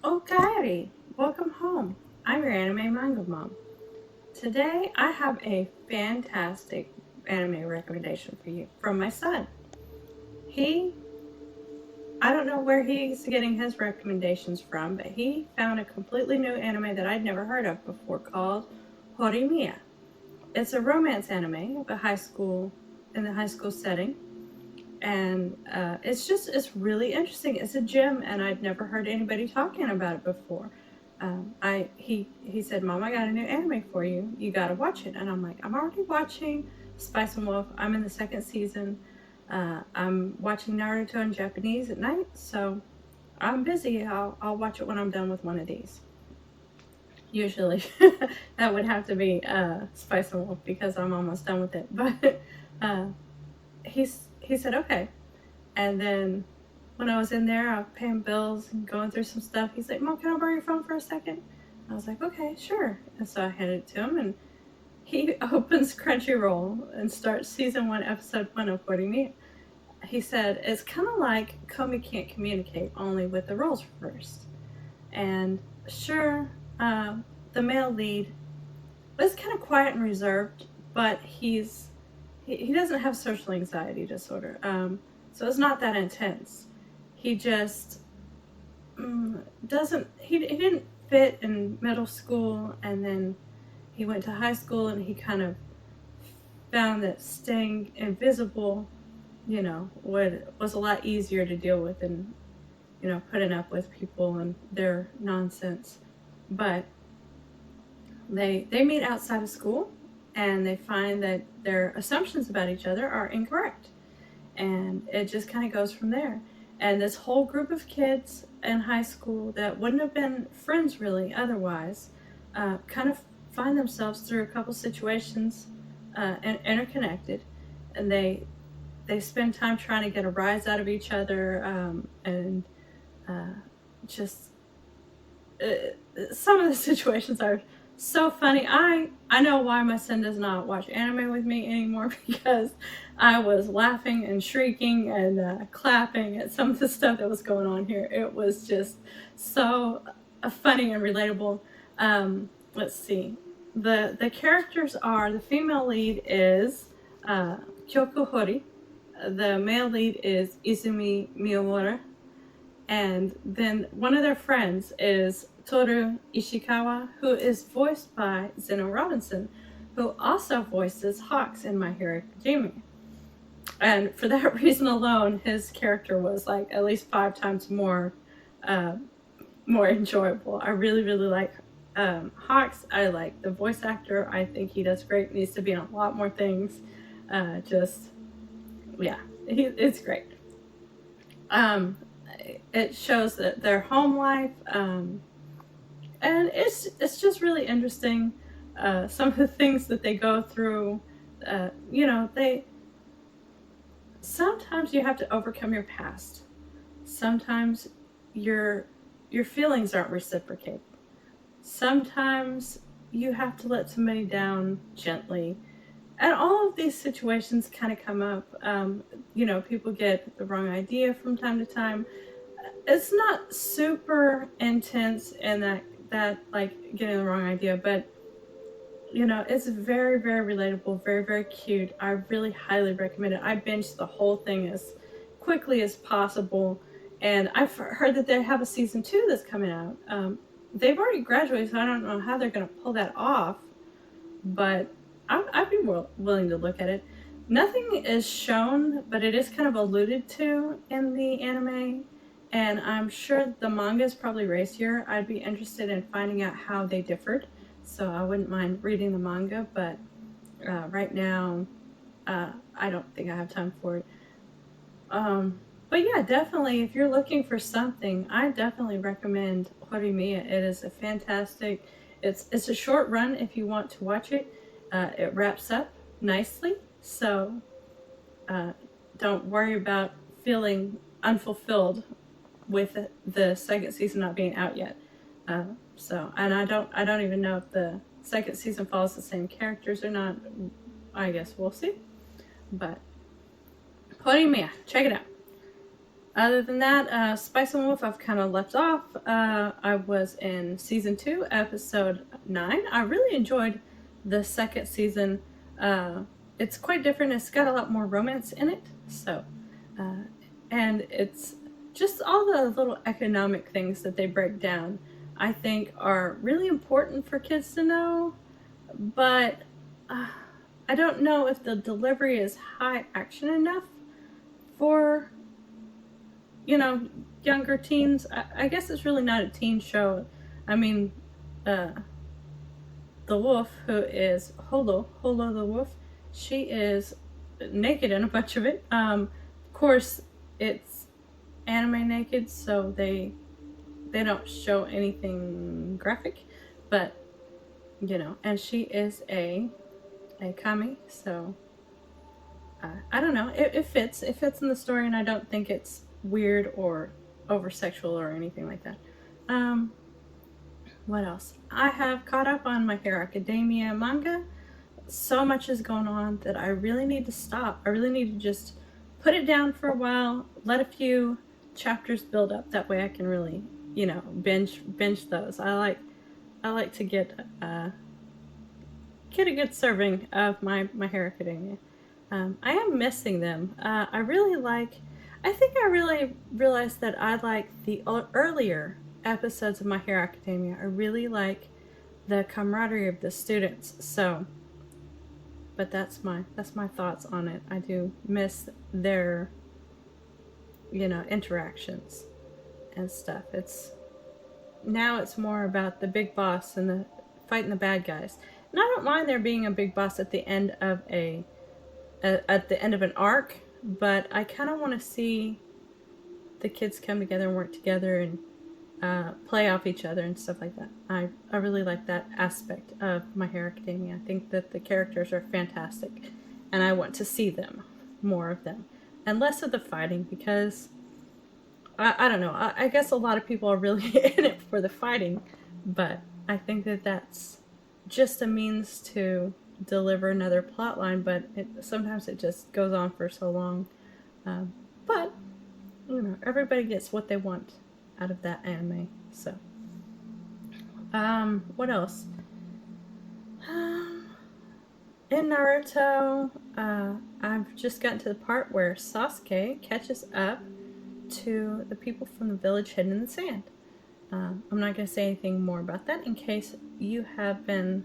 Okay, welcome home. I'm your anime manga mom. Today I have a fantastic anime recommendation for you from my son. He, I don't know where he's getting his recommendations from, but he found a completely new anime that I'd never heard of before called Horimiya. It's a romance anime of a high school in the high school setting, and it's really interesting. It's a gem, and I'd never heard anybody talking about it before. He said, "Mom, I got a new anime for you. You got to watch it." And I'm like, "I'm already watching Spice and Wolf. I'm in the second season. I'm watching Naruto in Japanese at night, so I'm busy. I'll watch it when I'm done with one of these." Usually, that would have to be Spice and Wolf because I'm almost done with it. But uh, he said okay. And then when I was in there, I was paying bills and going through some stuff. He's like, "Mom, can I borrow your phone for a second?" I was like, "Okay, sure." And so I handed it to him, and he opens Crunchyroll and starts season 1, episode 1 of Horimiya. He said, "It's kind of like Komi Can't Communicate, only with the roles reversed." And sure, the male lead was kind of quiet and reserved, but he doesn't have social anxiety disorder. So it's not that intense. He just doesn't. He didn't fit in middle school, and then he went to high school, and he kind of found that staying invisible, was a lot easier to deal with than putting up with people and their nonsense. But they meet outside of school, and they find that their assumptions about each other are incorrect, and it just kind of goes from there. And this whole group of kids in high school that wouldn't have been friends really otherwise kind of find themselves through a couple situations and interconnected, and they spend time trying to get a rise out of each other, and uh, just some of the situations are so funny. I know why my son does not watch anime with me anymore because I was laughing and shrieking and clapping at some of the stuff that was going on here. It was just so funny and relatable. Let's see. The characters are, the female lead is Kyoko Hori. The male lead is Izumi Miyamura, and then one of their friends is Toru Ishikawa, who is voiced by Zeno Robinson, who also voices Hawks in My Hero Academia. And for that reason alone, his character was like at least 5 times uh, more enjoyable. I really, really like Hawks. I like the voice actor. I think he does great. Needs to be in a lot more things. It's great. It shows that their home life, and it's just really interesting. Some of the things that they go through, they sometimes you have to overcome your past. Sometimes your feelings aren't reciprocated. Sometimes you have to let somebody down gently. And all of these situations kind of come up. People get the wrong idea from time to time. It's not super intense in that like getting the wrong idea, but it's very, very relatable, very, very cute. I really highly recommend it. I binged the whole thing as quickly as possible, and I've heard that they have a season 2 that's coming out. They've already graduated, so I don't know how they're going to pull that off, but I'd be willing to look at it. Nothing is shown, but it is kind of alluded to in the anime, and I'm sure the manga is probably racier. I'd be interested in finding out how they differed, so I wouldn't mind reading the manga, but right now, I don't think I have time for it. But yeah, definitely, if you're looking for something, I definitely recommend Horimiya. It is a fantastic. It's a short run if you want to watch it. It wraps up nicely, so don't worry about feeling unfulfilled with the second season not being out yet. And I don't even know if the second season follows the same characters or not. I guess we'll see. But Horimiya, check it out. Other than that, Spice and Wolf, I've kind of left off. I was in season 2, episode 9. I really enjoyed the second season. It's quite different. It's got a lot more romance in it. So, and it's just all the little economic things that they break down, I think, are really important for kids to know. But I don't know if the delivery is high action enough for, younger teens. I guess it's really not a teen show. I mean, the wolf, who is Holo the wolf, she is naked in a bunch of it. Of course, it's anime naked, so they don't show anything graphic, but and she is a kami, so I don't know. It fits. It fits in the story, and I don't think it's weird or over sexual or anything like that. What else? I have caught up on My Hero Academia manga. So much is going on that I really need to stop. I really need to just put it down for a while, let a few chapters build up. That way I can really, binge those. I like to get a good serving of My Hero Academia. I am missing them. I think I really realized that I like the earlier episodes of My Hero Academia. I really like the camaraderie of the students. So, but that's my thoughts on it. I do miss their, interactions and stuff. Now it's more about the big boss and the fighting the bad guys. And I don't mind there being a big boss at the end of an arc, but I kind of want to see the kids come together and work together and play off each other and stuff like that. I really like that aspect of My Hero Academia. I think that the characters are fantastic, and I want to see them, more of them, and less of the fighting, because I don't know. I guess a lot of people are really in it for the fighting, but I think that that's just a means to deliver another plot line, but sometimes it just goes on for so long. But everybody gets what they want out of that anime. So, what else? In Naruto, I've just gotten to the part where Sasuke catches up to the people from the village hidden in the sand. I'm not going to say anything more about that in case you have been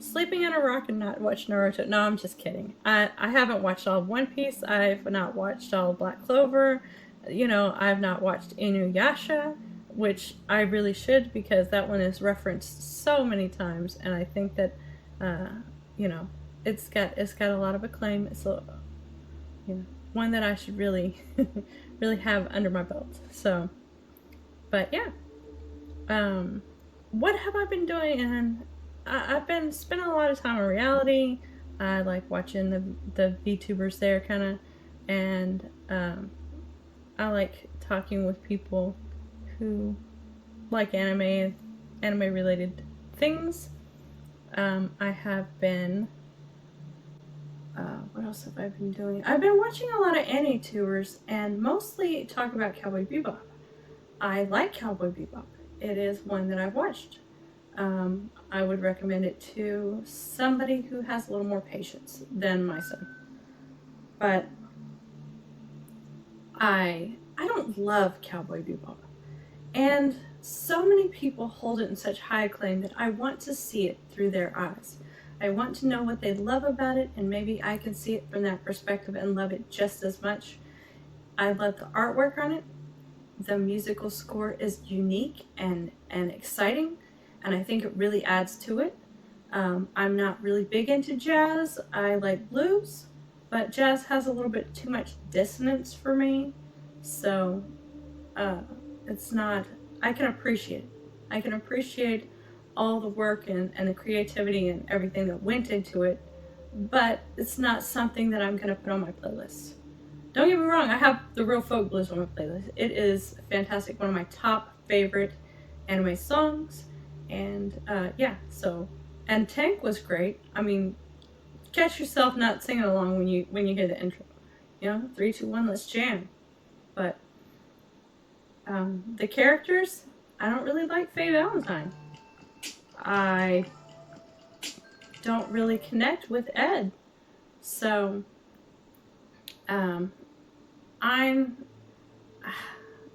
sleeping on a rock and not watched Naruto. No, I'm just kidding. I haven't watched all of One Piece. I've not watched all of Black Clover. I've not watched Inuyasha, which I really should, because that one is referenced so many times, and I think that it's got a lot of acclaim. It's one that I should really really have under my belt. So, but yeah, what have I been doing? And I've been spending a lot of time on reality. I like watching the VTubers there, kind of, and I like talking with people who like anime related things. I have been what else have I been doing? I've been watching a lot of AniTubers and mostly talk about Cowboy Beebop. I like Cowboy Beebop. It is one that I've watched. I would recommend it to somebody who has a little more patience than my son. But I don't love Cowboy Beebop. And so many people hold it in such high acclaim that I want to see it through their eyes. I want to know what they love about it, and maybe I can see it from that perspective and love it just as much. I love the artwork on it. The musical score is unique and exciting, and I think it really adds to it. I'm not really big into jazz. I like blues, but jazz has a little bit too much dissonance for me. So it's not, I can appreciate it. I can appreciate all the work and the creativity and everything that went into it, but it's not something that I'm going to put on my playlist. Don't get me wrong, I have the Real Folk Blues on my playlist. It is fantastic, one of my top favorite anime songs, and so, and Tank was great. I mean, catch yourself not singing along when you hear the intro. 3, 2, 1, let's jam. But The characters, I don't really like Faye Valentine. I don't really connect with Ed. So, I'm,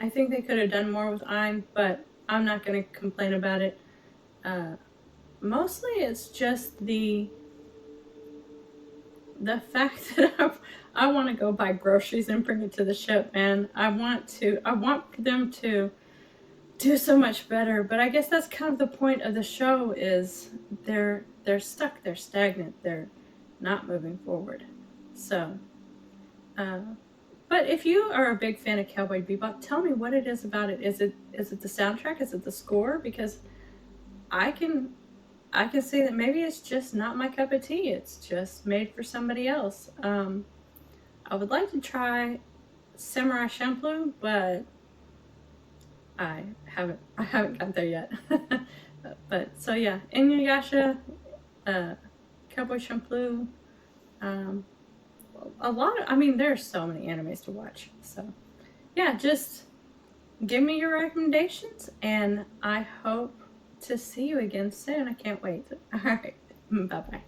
I think they could have done more with Ein, but I'm not going to complain about it. Mostly it's just the fact that I want to go buy groceries and bring it to the ship, man. I want them to do so much better, but I guess that's kind of the point of the show is they're stuck, they're stagnant, they're not moving forward. So, but if you are a big fan of Cowboy Bebop, tell me what it is about it. Is it the soundtrack? Is it the score? Because I can say that maybe it's just not my cup of tea. It's just made for somebody else. I would like to try Samurai Champloo, but I haven't got there yet. But so yeah, Inuyasha, Cowboy Champloo, a lot of, I mean, there's so many animes to watch. So yeah, just give me your recommendations, and I hope to see you again soon. I can't wait. All right, bye bye.